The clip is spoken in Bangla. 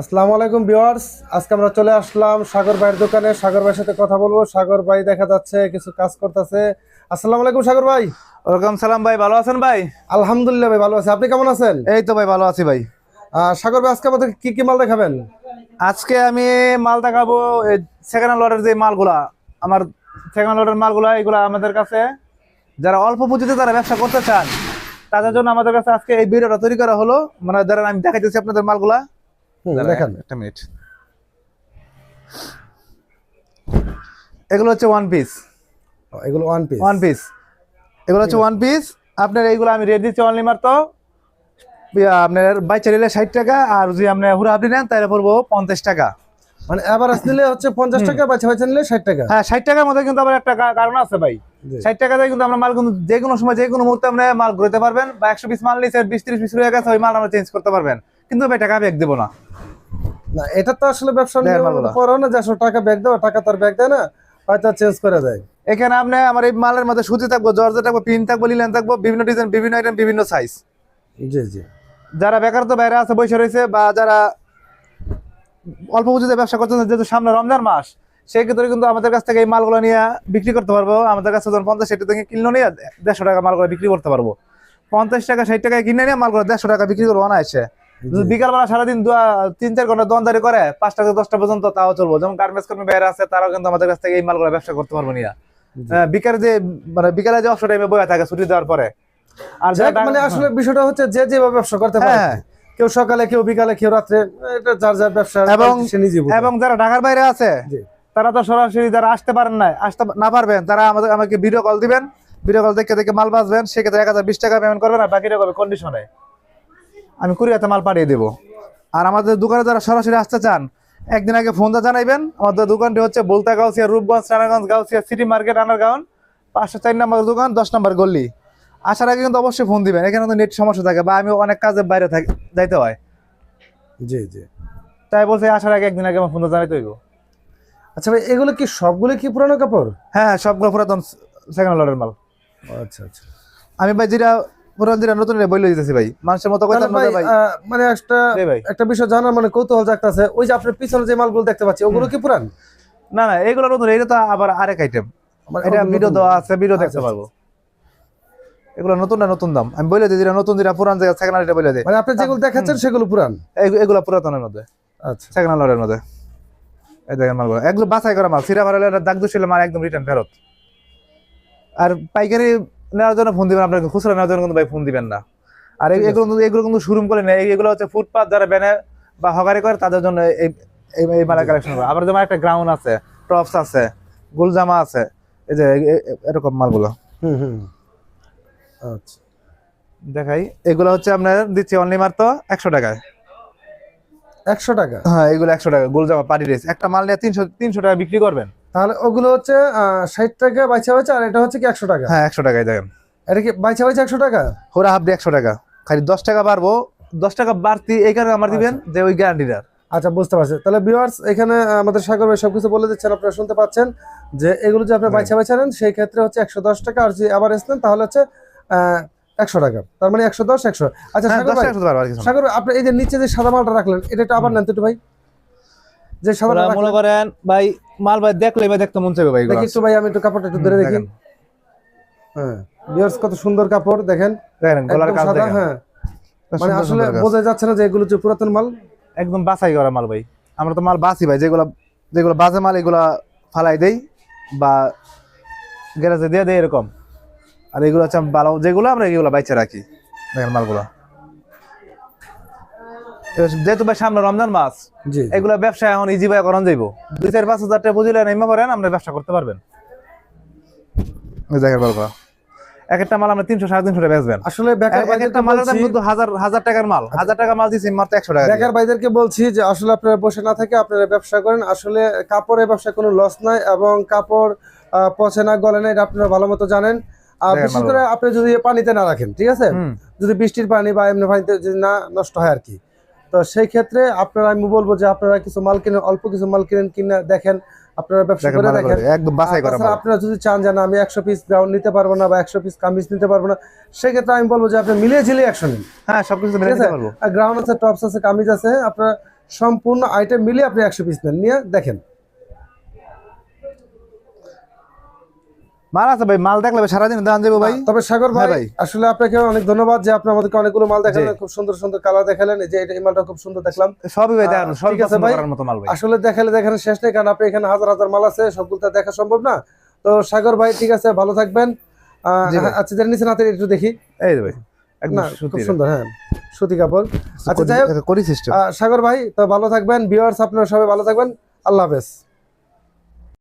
আসসালামু আলাইকুম ভিউয়ার্স, আজকে আমরা চলে আসলাম সাগর ভাইয়ের দোকানে। সাগর ভাইয়ের সাথে কথা বলবো। সাগর ভাই দেখা যাচ্ছে কিছু কাজ করতেছে। আসসালামু আলাইকুম সাগর ভাই। ওয়েলকাম সালাম ভাই, ভালো আছেন ভাই? আলহামদুলিল্লাহ ভাই, ভালো আছি। আপনি কেমন আছেন? এই তো ভাই ভালো আছি ভাই। সাগর ভাই, আজকে আমাদের কি কি মাল দেখাবেন? আজকে আমি মাল দেখাবো সেকেন্ড হ্যান্ড লটের যে মালগুলা, আমার সেকেন্ড হ্যান্ড লটের মালগুলা এগুলা আমাদের কাছে যারা অল্প পুঁজিতে যারা ব্যবসা করতে চান তাদের জন্য আমাদের কাছে আজকে এই ভিডিওটা তৈরি করা হলো। মানে যারা আমি দেখাইতেছি আপনাদের মালগুলা। দেখেন। একটা মিনিট, এগুলো হচ্ছে ওয়ান পিস। এগুলো ওয়ান পিস। ওয়ান পিস এগুলো হচ্ছে ওয়ান পিস। আপনার এইগুলো আমি রেট দিচ্ছি অনলি মাত্র আপনার বাইচা নিলে 60 টাকা, আর যদি আপনি হুরা আপনি নেন তাহলে পড়বো 50 টাকা। মানে এভারেজ নিলে হচ্ছে 50 টাকা, বাছা বাছা নিলে 60 টাকা। হ্যাঁ, 60 টাকার মধ্যে কিন্তু আবার একটা কারণ আছে ভাই। জি। 60 টাকাতে কিন্তু আমরা মাল কিন্তু যে কোনো সময় যে কোনো মুহূর্তে আপনি মাল ঘুরতে পারবেন, বা 100 পিস মাল নিচ্ছে 20-30 পিস রয়ে গেছে ওই মাল আমরা চেঞ্জ করতে পারবেন, কিন্তু ভাই টাকা ব্যাক দেবো না। না, এটা তো আসলে ব্যবসা দেড় মালগুলা। করো না যে আসলে টাকা ব্যাগ দাও, টাকা তার ব্যাগ দেয় না, হয়তো চেঞ্জ করে দেয়। এখানে আপনি আমার এই মালের মধ্যে সুতি থাকবো, জর্জেট থাকবো, প্রিন্ট থাকবো, লিলেন থাকবো, বিভিন্ন ডিজাইন, বিভিন্ন আইটেম, বিভিন্ন সাইজ। জি জি। যারা বেকার তো বাইরে আছে বসে রয়েছে, বা যারা অল্প পুঁজিতে ব্যবসা করতেছেন, যেহেতু সামনে রমজান মাস, সেই ক্ষেত্রে কিন্তু আমাদের কাছ থেকে এই মালগুলো নিয়ে বিক্রি করতে পারবো। আমাদের কাছে যখন 50-60 থেকে কিলো নিয়ে 150 টাকা মালগুলো বিক্রি করতে পারবো। 50 টাকা 60 টাকায় কিনে নিয়ে মালগুলো 150 টাকা বিক্রি করবো অনায়াসে। যদি বিকালবেলা সারাদিন 3-4 ঘন্টা দোকানদারি করে 5টা থেকে 10টা পর্যন্ত, তাও চলবো। যেমন গার্মেন্টস কর্মী বাইরে আছে, তারাও কিন্তু আমাদের কাছ থেকে এই মালগুলো ব্যবসা করতে পারবো নিয়ে। বিকালে যে মানে বিকালে যে অবসর টাইমে বয়ে থাকে ছুটি দেওয়ার পরে। আর মানে আসলে বিষয়টা হচ্ছে যে যেভাবে ব্যবসা করতে পারে, হ্যাঁ। কেউ সকালে, কেউ বিকালে, কেউ রাত্রে, এটা যার যার ব্যবসা এবং সে নিজে বুঝে। এবং যারা ঢাকার বাইরে আছে জি। তারা তো সরাসরি, যারা আসতে পারেন না, আসতে না পারবেন, তারা আমাকে ভিডিও কল দিবেন। ভিডিও কল দেখে দেখে মাল বাঁচবেন, সেক্ষেত্রে 1020 টাকা পেমেন্ট করবেন, আর বাকিটা হবে কন্ডিশনে, আমি কুরিয়াতে মাল পাঠিয়ে দেবো। আর আমাদের দোকানে যারা সরাসরি আসতে চান, একদিন আগে ফোন দিয়ে জানাইবেন। আমাদের দোকানটি হচ্ছে বলতা গাউসিয়া, রূপগঞ্জ, রানাগঞ্জ, গাউসিয়া সিটি মার্কেট, আনারগাঁও 504 নম্বর দোকান, 10 নম্বর গল্লি। আসার আগে কিন্তু অবশ্যই ফোন দিবেন, এখানে তো নেট সমস্যা থাকে, বা আমি অনেক কাজে বাইরে যাইতে হয়, জি জি। তাই বলছে আসার আগে একদিন আগে আমার ফোন দিয়ে জানাইতে হইব। আচ্ছা ভাই, এগুলো কি সবগুলো কি পুরানো কাপড়? হ্যাঁ হ্যাঁ, সবগুলো পুরাতন সেকেন্ড লটের মাল। আচ্ছা আচ্ছা। আমি ভাই যেটা পুরান যেটা নতুন বইলে দিতেছি ভাই, মানুষের মতো কথা তাহলে ভাই, ভাই। মানে জি ভাই। একটা বিষয় জানার মানে কৌতূহল জাগতাছে, ওই যে আপনার পিছনে যে মালগুলো দেখতে পাচ্ছি, ওগুলো কি পুরান? না না, এইগুলো নতুন, এটা তো আবার আরেক আইটেম। মানে এটা ওগুলো ভিডিও নতুন? দেওয়া আছে, ভিডিও আচ্ছা, দেখতে আচ্ছা। পারবো। এগুলো নতুন না, নতুন দাম আমি বলে দিই, যেটা নতুন যেটা পুরান জায়গা সেকেন্ড হ্যান্ড, এটা বলে দিই। মানে আপনি যেগুলো দেখাচ্ছেন সেগুলো পুরান? এগুলো পুরাতনের মধ্যে, আচ্ছা। সেকেন্ড হ্যান্ড লটের মধ্যে। এই দেখেন মালগুলো একদম বাছাই করা মাল, সিরা ভাড়া দাগ দুশিলে মাল একদম রিটার্ন ফেরত। আর পাইকারি নেওয়ার জন্য ফোন দিবেন, আপনাকে খুচরা নেওয়ার জন্য কিন্তু ভাই ফোন দিবেন না। আর এগুলো কিন্তু শোরুম করে নেই, এগুলো হচ্ছে ফুটপাথ যারা বেনে বা হকারি করে তাদের জন্য এই এই মালের কালেকশন করে। আবার যেমন একটা গ্রাউন্ড আছে, টপস আছে, গোলজামা আছে, এই যে এরকম মালগুলো হুম হুম। আচ্ছা। দেখাই। এগুলো হচ্ছে আপনার দিচ্ছি অনলি মাত্র 100 টাকায়। 100 টাকা? হ্যাঁ, এগুলো 100 টাকা গোলজামা পার্টি ড্রেস। একটা মাল নিয়ে 300 টাকা বিক্রি করবেন। তাহলে ওগুলো হচ্ছে 60 টাকা বাইচা বাইচা, আর এটা হচ্ছে কি 100 টাকা? হ্যাঁ, 100 টাকায় দেখেন। এটা কি বাইচা বাইচা 100 টাকা? হোরা হাফ দিয়ে 100 টাকা, খালি 10 টাকা বাড়বো, 10 টাকা বাড়তি এই কারণে আমার দিবেন যে ওই গ্যারান্টিটার। আচ্ছা, বুঝতে পারছি। তাহলে ভিউয়ার্স, এখানে আমাদের সাগর ভাই সবকিছু বলে দিচ্ছেন, আপনারা শুনতে পাচ্ছেন যে এগুলো যে আপনি বাইচা বাইচা নেন সেই ক্ষেত্রে হচ্ছে 110 টাকা, আর যদি আবার নেন তাহলে হচ্ছে 100 টাকা। তার মানে 110 100। আচ্ছা হ্যাঁ, সাগর 10 ভাই, টাকা শুধু বাড়বে, আর কিছু না। সাগর ভাই, আপনি এই যে নিচে যে সাদা মালটা রাখলেন, এটা একটু আবার নেন তো একটু ভাই, যে সাদা ওরা মনে করেন ভাই মাল ভাই দেখলে ভাই দেখতে মন চাইবে ভাই। দেখি একটু ভাই, আমি একটু কাপড়টা একটু ধরে দেখি। হ্যাঁ ভিউয়ার্স, কত সুন্দর কাপড় দেখেন, দেখেন গলার একদম কাজ সাদা। দেখেন, হ্যাঁ, মানে সুন্দর আসলে সুন্দর কাজ। বোঝা যাচ্ছে না যে এগুলো যে পুরাতন মাল। একদম বাছাই করা মাল ভাই। আমরা তো মাল বাছি ভাই, যেগুলো যেগুলো বাজে মাল এগুলা ফালাই দেই বা গ্যারেজে দিয়ে দেই এরকম। আর এগুলো হচ্ছে ভালো যেগুলো, আমরা এগুলো বাইচে রাখি। দেখেন মালগুলা, যেহেতু ভাই সামনে রমজান মাস, জি। এগুলা ব্যবসা এখন ইজি ভাই করান যাইব। 2-4-5 হাজার টাকা বুঝলে নেমে করেন, আমরা ব্যবসা করতে পারবেন। দেখেন মালগুলা, এক একটা মাল আমরা 300-350 টাকা বেচবেন। আসলে বেকার একটা মালের দাম কিন্তু হাজার টাকার মাল, 1000 টাকা মাল দিচ্ছি মাত্র 100 টাকা। বেকার ভাইদেরকে বলছি যে আসলে আপনারা বসে না থেকে আপনারা ব্যবসা করেন। আসলে কাপড়ের ব্যবসায় কোনো লস নাই, এবং কাপড় পচে না, গলে না, এটা আপনারা ভালো মতো জানেন। আর দেখেন বিশেষ করে আপনি যদি পানিতে না রাখেন, ঠিক আছে, যদি বৃষ্টির পানি বা এমনি পানিতে যদি না নষ্ট হয় আর কি, তো সেই ক্ষেত্রে আপনারা, আমি বলবো যে আপনারা কিছু মাল কিনেন, অল্প কিছু মাল কিনেন, কিনে দেখেন, আপনারা ব্যবসা করে দেখেন। একদম বাছাই করা মাল। আপনারা যদি চান যে না আমি 100 পিস গ্রাউন্ড নিতে পারবো না বা 100 পিস কামিজ নিতে পারবো না, সেক্ষেত্রে আমি বলবো যে আপনি মিলিয়ে ঝিলিয়ে 100 নিন। হ্যাঁ, সবকিছু মিলে নিতে পারবো। গ্রাউন্ড আছে, টপস আছে, কামিজ আছে, আপনারা সম্পূর্ণ আইটেম মিলিয়ে আপনি 100 পিস নেন, নিয়ে দেখেন। মাল আছে ভাই, মাল দেখলে ভাই সারাদিন দাম দেবো ভাই। তবে সাগর হ্যাঁ ভাই ভাই। আসলে আপনাকে অনেক ধন্যবাদ যে আপনি আমাদেরকে অনেকগুলো মাল দেখালেন, জি। খুব সুন্দর সুন্দর কালার দেখালেন। এই যে এই মালটা খুব সুন্দর দেখলাম। সবই ভাই দেখানো, সবই ঠিক আছে পছন্দ ভাই, করার মতো মাল ভাই। আসলে দেখালে দেখানো শেষ নেই, কারণ আপনি এখানে হাজার হাজার মাল আছে, সবগুলো তো দেখা সম্ভব না। তো সাগর ভাই ঠিক আছে, ভালো থাকবেন। জি ভাই। আচ্ছা, যেটা নিচে হাতে একটু দেখি। এই যে ভাই একদম না, খুব সুতির। সুন্দর, হ্যাঁ, সুতি কাপড়। আচ্ছা যাই হোক, করি সিস্টেম। সাগর ভাই তো ভালো থাকবেন, ভিউয়ার্স আপনারা সবাই ভালো থাকবেন, আল্লাহ হাফেজ।